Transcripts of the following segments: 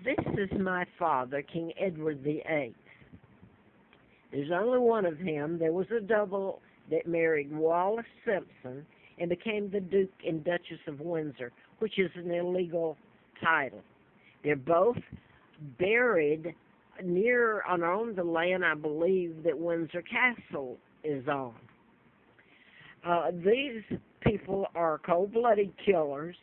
This is my father, King Edward VIII. There's only one of him. There was a double that married Wallace Simpson and became the Duke and Duchess of Windsor, which is an illegal title. They're both buried on the land, I believe, that Windsor Castle is on. These people are cold-blooded killers.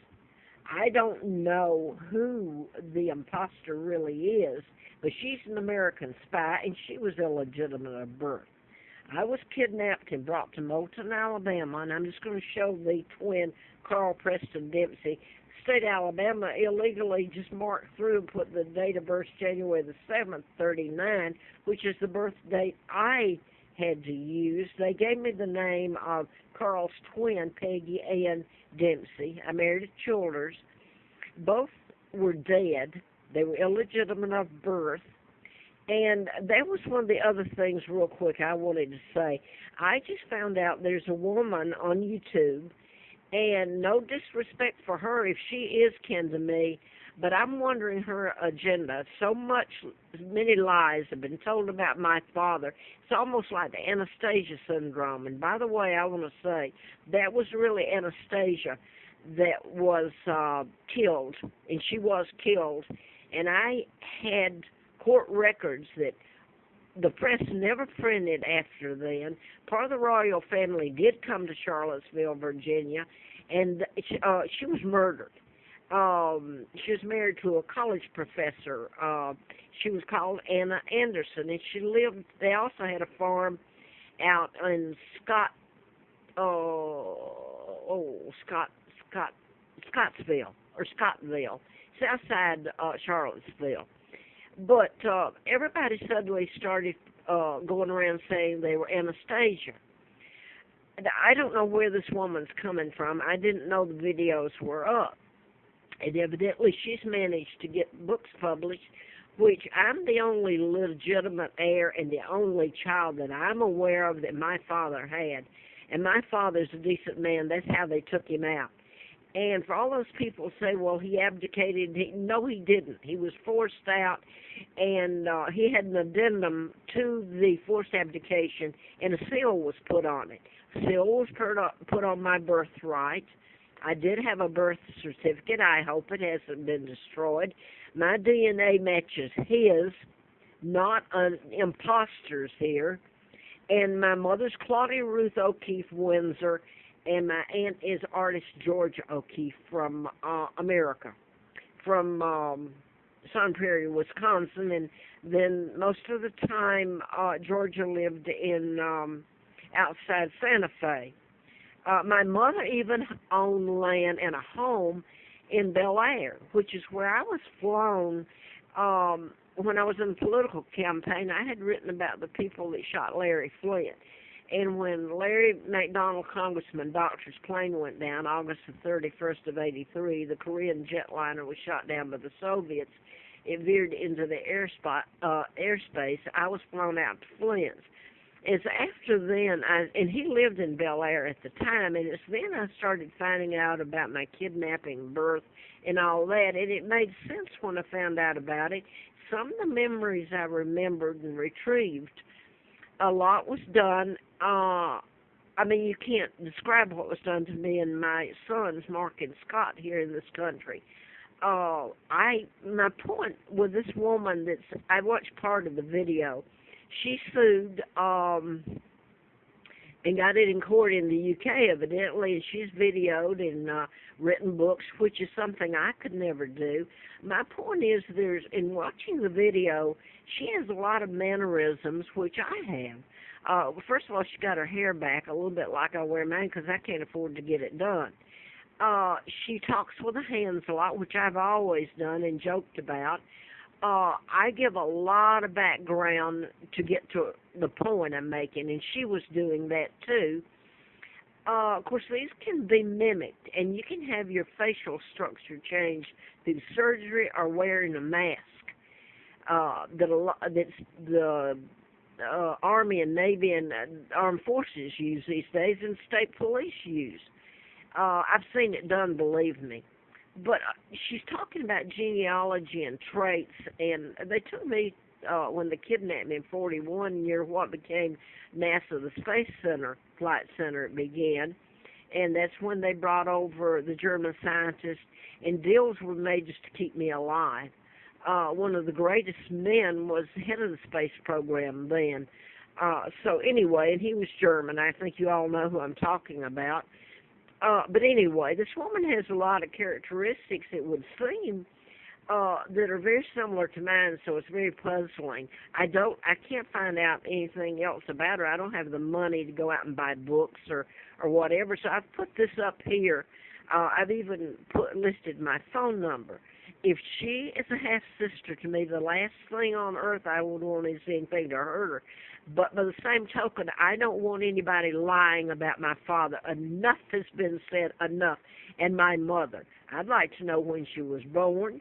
I don't know who the imposter really is, but she's an American spy, and she was illegitimate of birth. I was kidnapped and brought to Moulton, Alabama, and I'm just going to show the twin, Carl Preston Dempsey. State of Alabama illegally just marked through and put the date of birth January the 7th, 39, which is the birth date I had to use. They gave me the name of Carl's twin, Peggy Ann Dempsey. I married at Childers. Both were dead. They were illegitimate of birth. And that was one of the other things, real quick, I wanted to say. I just found out there's a woman on YouTube, and no disrespect for her if she is kin to me, but I'm wondering her agenda. Many lies have been told about my father. It's almost like the Anastasia syndrome. And by the way, I want to say that was really Anastasia that was killed, and she was killed. And I had court records that the press never printed after then. Part of the royal family did come to Charlottesville, Virginia, and she was murdered. She was married to a college professor. She was called Anna Anderson, and they also had a farm out in Scottsville, Southside Charlottesville. But everybody suddenly started going around saying they were Anastasia. And I don't know where this woman's coming from. I didn't know the videos were up. And evidently she's managed to get books published, which I'm the only legitimate heir and the only child that I'm aware of that my father had. And my father's a decent man. That's how they took him out. And for all those people who say, well, he abdicated, no, he didn't. He was forced out, and he had an addendum to the forced abdication, and a seal was put on it. Seal was put on my birthright. I did have a birth certificate. I hope it hasn't been destroyed. My DNA matches his, not an imposter's here. And my mother's Claudia Ruth O'Keefe Windsor, and my aunt is artist Georgia O'Keefe from America, from Sun Prairie, Wisconsin, and then most of the time Georgia lived in outside Santa Fe. My mother even owned land and a home in Bel Air, which is where I was flown when I was in the political campaign. I had written about the people that shot Larry Flint. And when Larry McDonald, Congressman, doctor's plane went down, August the 31st of 83, the Korean jetliner was shot down by the Soviets. It veered into the airspace. I was flown out to Flint. It's after then, and he lived in Bel Air at the time, and it's then I started finding out about my kidnapping, birth, and all that, and it made sense when I found out about it. Some of the memories I remembered and retrieved, a lot was done. You can't describe what was done to me and my sons, Mark and Scott, here in this country. My point with this woman I watched part of the video. She sued and got it in court in the UK, evidently, and she's videoed and written books, which is something I could never do. My point is, in watching the video, she has a lot of mannerisms, which I have. First of all, she got her hair back, a little bit like I wear mine, because I can't afford to get it done. She talks with her hands a lot, which I've always done and joked about. I give a lot of background to get to the point I'm making, and she was doing that too. Of course, these can be mimicked, and you can have your facial structure changed through surgery or wearing a mask that's the Army and Navy and Armed Forces use these days, and state police use. I've seen it done, believe me. But she's talking about genealogy and traits, and they took me when they kidnapped me in 41 near what became NASA, the Space Center, Flight Center it began, and that's when they brought over the German scientists, and deals were made just to keep me alive. One of the greatest men was the head of the space program then. So anyway, and he was German. I think you all know who I'm talking about. But anyway, this woman has a lot of characteristics, it would seem, that are very similar to mine, so it's very puzzling. I can't find out anything else about her. I don't have the money to go out and buy books or whatever, so I've put this up here. I've even listed my phone number. If she is a half-sister to me, the last thing on earth I would want is anything to hurt her. But by the same token, I don't want anybody lying about my father. Enough has been said, enough. And my mother. I'd like to know when she was born,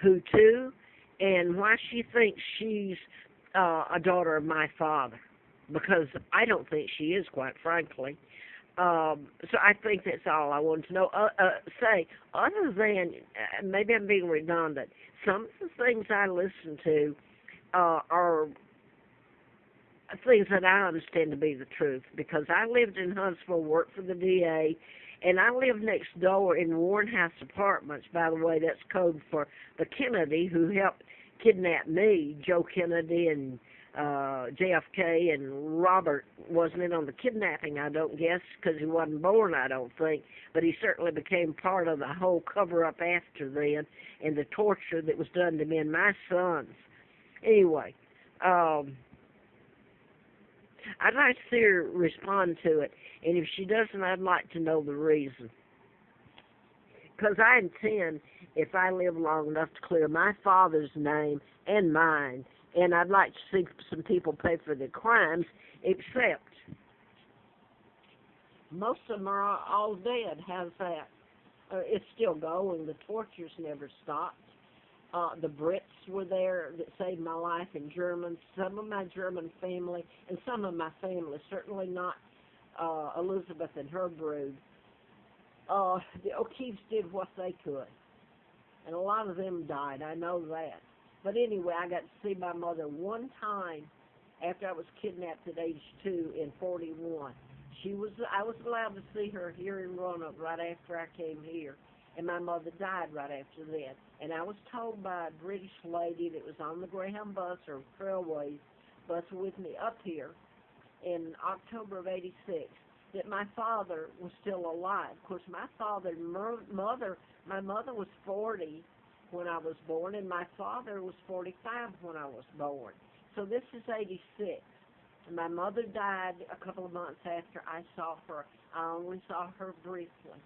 who to, and why she thinks she's a daughter of my father. Because I don't think she is, quite frankly. So I think that's all I wanted to know. Say, other than, maybe I'm being redundant, some of the things I listen to are things that I understand to be the truth, because I lived in Huntsville, worked for the DA, and I lived next door in Warren House Apartments. By the way, that's code for the Kennedy who helped kidnap me, Joe Kennedy and JFK, and Robert wasn't in on the kidnapping, I don't guess, because he wasn't born, I don't think, but he certainly became part of the whole cover-up after then, and the torture that was done to me and my sons. Anyway, I'd like to see her respond to it, and if she doesn't, I'd like to know the reason. Because I intend, if I live long enough, to clear my father's name and mine, and I'd like to see some people pay for their crimes, except most of them are all dead. How's that? It's still going. The torture's never stopped. The Brits were there that saved my life, and Germans, some of my German family, and some of my family, certainly not Elizabeth and her brood. The O'Keeffes did what they could, and a lot of them died, I know that. But anyway, I got to see my mother one time after I was kidnapped at age 2 in 41. I was allowed to see her here in Roanoke right after I came here, and my mother died right after that. And I was told by a British lady that was on the Greyhound bus or Trailways bus with me up here in October of 86 that my father was still alive. Of course, my mother was 40 when I was born, and my father was 45 when I was born. So this is 86. And my mother died a couple of months after I saw her. I only saw her briefly.